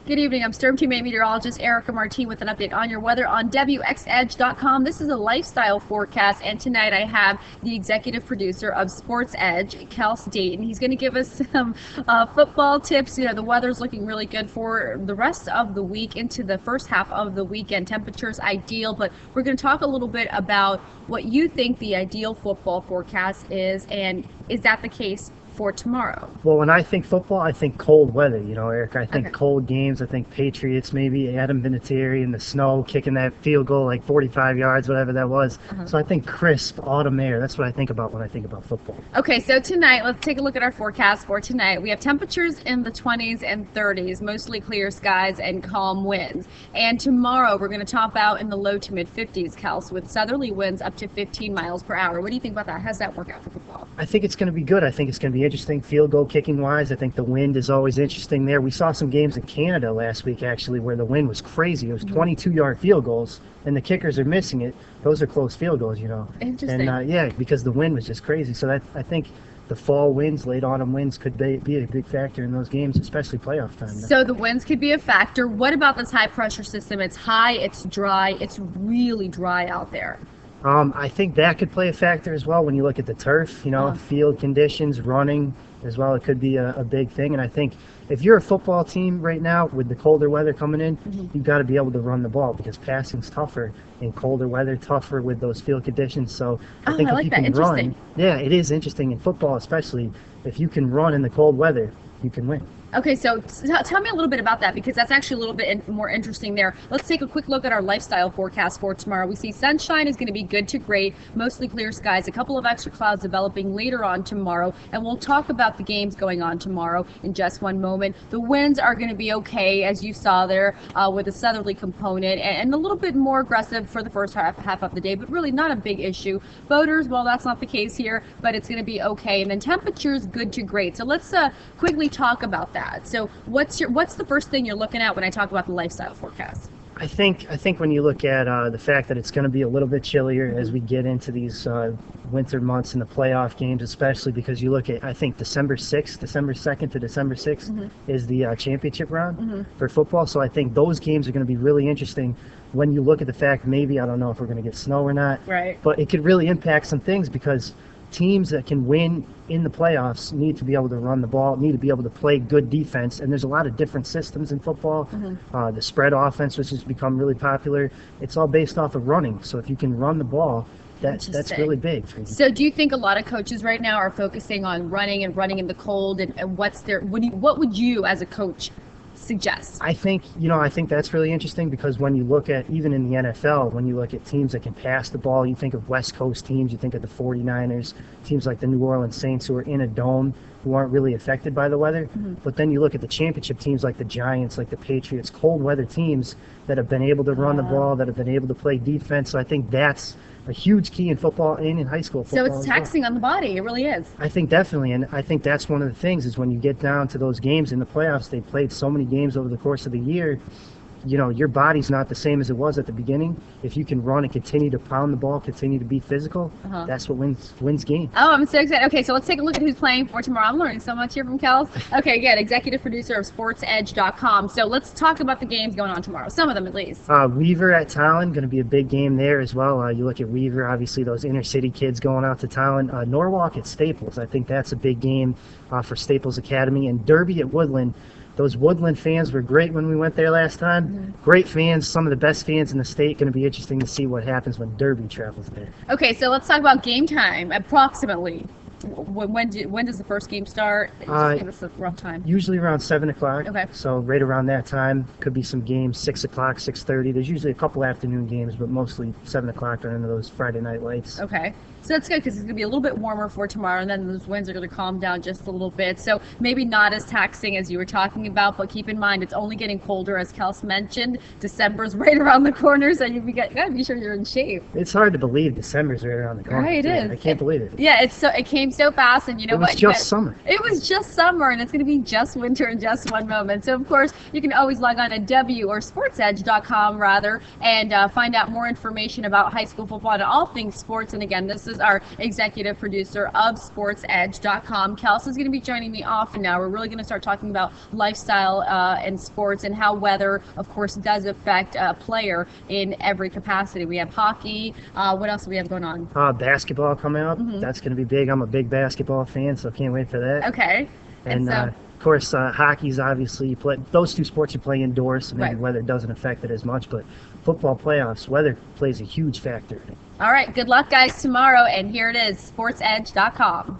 Good evening. I'm Storm Team meteorologist Erica Martin with an update on your weather on WXEdge.com. This is a lifestyle forecast, and tonight I have the executive producer of Sportzedge, Kels Dayton. He's going to give us some football tips. You know, the weather's looking really good for the rest of the week into the first half of the weekend. Temperatures ideal, but we're going to talk a little bit about what you think the ideal football forecast is, and is that the case for tomorrow? Well, when I think football, I think cold weather, Eric. I think Okay. cold games. I think Patriots, maybe Adam Vinatieri in the snow, kicking that field goal like 45 yards, whatever that was. So I think crisp autumn air. That's what I think about when I think about football. Okay, so tonight, let's take a look at our forecast for tonight. We have temperatures in the 20s and 30s, mostly clear skies and calm winds. And tomorrow, we're going to top out in the low to mid 50s, Kels, with southerly winds up to 15 miles per hour. What do you think about that? How does that work out for football? I think it's going to be good. I think it's going to be interesting field goal kicking wise. I think the wind is always interesting there. We saw some games in Canada last week actually where the wind was crazy. It was 22-yard field goals and the kickers are missing it. Those are close field goals, Interesting. And yeah, because the wind was just crazy. So I think the fall winds, late autumn winds could be a big factor in those games, especially playoff time. So the winds could be a factor. What about this high pressure system? It's high, it's dry, it's really dry out there. I think that could play a factor as well when you look at the turf, field conditions, running as well. It could be a big thing. And I think if you're a football team right now with the colder weather coming in, you've got to be able to run the ball because passing's tougher in colder weather, tougher with those field conditions. So I think I if like you that. can Interesting. run, yeah, it is interesting in football, especially if you can run in the cold weather, you can win. Okay, so tell me a little bit about that because that's actually a little bit more interesting there. Let's take a quick look at our lifestyle forecast for tomorrow. We see sunshine is going to be good to great, mostly clear skies, a couple of extra clouds developing later on tomorrow, and we'll talk about the games going on tomorrow in just one moment. The winds are going to be okay, as you saw there, with a southerly component and a little bit more aggressive for the first half of the day, but really not a big issue. Boaters, well, that's not the case here, but it's going to be okay. And then temperatures good to great. So let's quickly talk about that. So what's the first thing you're looking at when I talk about the lifestyle forecast? I think when you look at the fact that it's going to be a little bit chillier as we get into these winter months and the playoff games, especially because you look at, I think December 2nd to December 6th is the championship round for football. So I think those games are going to be really interesting when you look at the fact maybe, I don't know if we're going to get snow or not, Right. but it could really impact some things because teams that can win in the playoffs need to be able to run the ball, need to be able to play good defense, and there's a lot of different systems in football. The spread offense, which has become really popular, it's all based off of running. So if you can run the ball, that's really big. So do you think a lot of coaches right now are focusing on running in the cold, and what would you as a coach suggest? I think that's really interesting because when you look at, even in the NFL, when you look at teams that can pass the ball, you think of West Coast teams, you think of the 49ers, teams like the New Orleans Saints who are in a dome who aren't really affected by the weather. But then you look at the championship teams like the Giants, like the Patriots, cold weather teams that have been able to run the ball, that have been able to play defense. So I think that's a huge key in football and in high school football. So it's taxing on the body. It really is. I think definitely, and I think that's one of the things is when you get down to those games in the playoffs, they played so many games over the course of the year, your body's not the same as it was at the beginning. If you can run and continue to pound the ball, continue to be physical, that's what wins games. Oh, I'm so excited. Okay, so let's take a look at who's playing for tomorrow. I'm learning so much here from Kels. Okay, again, executive producer of Sportzedge.com. So let's talk about the games going on tomorrow. Some of them at least. Weaver at Talon, going to be a big game there as well. You look at Weaver, obviously those inner city kids going out to Talon. Norwalk at Staples, I think that's a big game for Staples Academy. And Derby at Woodland. Those Woodland fans were great when we went there last time. Great fans, some of the best fans in the state. Going to be interesting to see what happens when Derby travels there. Okay, so let's talk about game time, approximately. When does the first game start? Just give us a rough time. Usually around 7 o'clock. Okay. So right around that time. Could be some games, 6 o'clock, 6:30. There's usually a couple afternoon games, but mostly 7 o'clock are into those Friday night lights. Okay. So that's good because it's going to be a little bit warmer for tomorrow, and then those winds are going to calm down just a little bit. So maybe not as taxing as you were talking about, but keep in mind it's only getting colder, as Kels mentioned. December's right around the corner, so you got to be sure you're in shape. It's hard to believe December's right around the corner. Right, it is. I can't believe it. Yeah, it came came so fast, and you know It was what? just summer. It was just summer, and it's going to be just winter in just one moment. So, of course, you can always log on to sportsedge.com rather, and find out more information about high school football and all things sports. And again, this is our executive producer of Sportsedge.com. Kels is going to be joining me often now. We're really going to start talking about lifestyle and sports and how weather, of course, does affect a player in every capacity. We have hockey. What else do we have going on? Basketball coming up. That's going to be big. I'm a big basketball fan, so can't wait for that. Okay. And so, of course, hockey's obviously those two sports you play indoors, so maybe Right. weather doesn't affect it as much. But football playoffs, weather plays a huge factor. all right. Good luck, guys, tomorrow. And here it is, sportsedge.com.